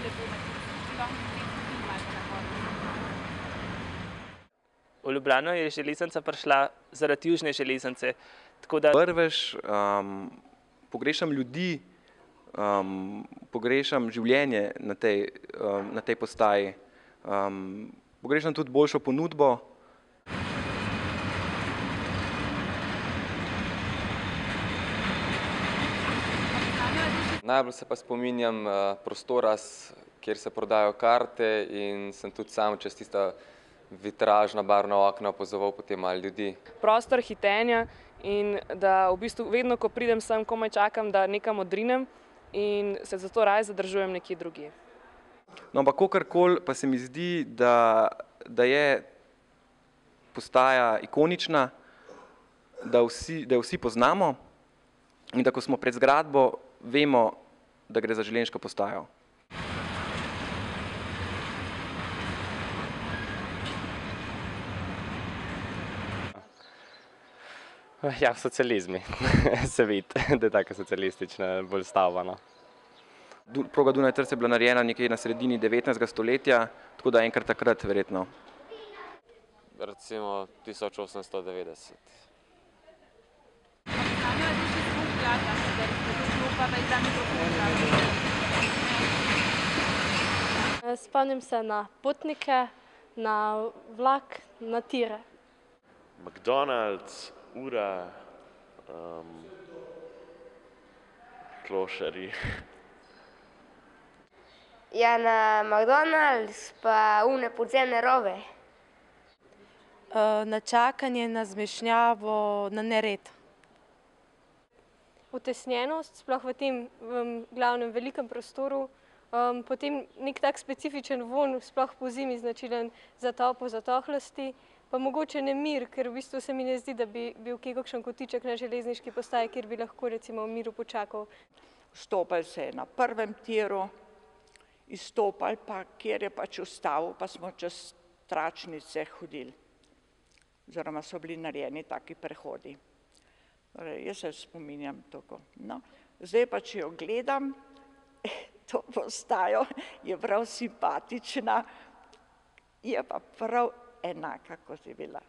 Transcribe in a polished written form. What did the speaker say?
lepo med lahko tudi mlajša na gor. V Ljubljano je železnica prišla zaradi južne železnice. Prvič pogrešam ljudi, pogrešam življenje na tej postaji, pogrešam tudi boljšo ponudbo. Najbolj se pa spominjam prostora, kjer se prodajajo karte, in sem tudi sam čez tista vitražna barvna okna opazoval potem malo ljudi. Prostor hitenja in da v bistvu vedno, ko pridem sem, komaj čakam, da nekam odrinem in se zato raje zadržujem nekje drugje. No, ampak kakorkoli pa se mi zdi, da je postaja ikonična, da jo vsi poznamo in da ko smo pred zgradbo, vemo, da gre za železniško postajo. Ja, v socializmi se vidi, da je taka socialistična, bolj stavba. Proga Dunaj-Trst je bila narejena nekje na sredini 19. stoletja, tako da enkrat takrat verjetno. Recimo 1890. Spomnim se na potnike, na vlak, na tire. McDonald's, Ura, klošarji. Ja, na McDonald's pa une podzemne rove. Na čakanje, na zmešnjavo, na nered. Utesnjenost, sploh v tem glavnem velikem prostoru, potem nek tak specifičen vonj, sploh po zimi značilen za zatohlosti, pa mogoče nemir, ker v bistvu se mi ne zdi, da bi bil kje kakšen kotiček na železniški postaji, kjer bi lahko recimo v miru počakal. Vstopali se je na prvem tiru, izstopali pa, kjer je pač ustavil, pa smo čez tračnice hodili. Oziroma so bili narejeni taki prehodi. Torej, jaz se spominjam tako. No, zdaj pa, če jo gledam, to postajo, je prav simpatična, je pa prav enaka, kot je bila.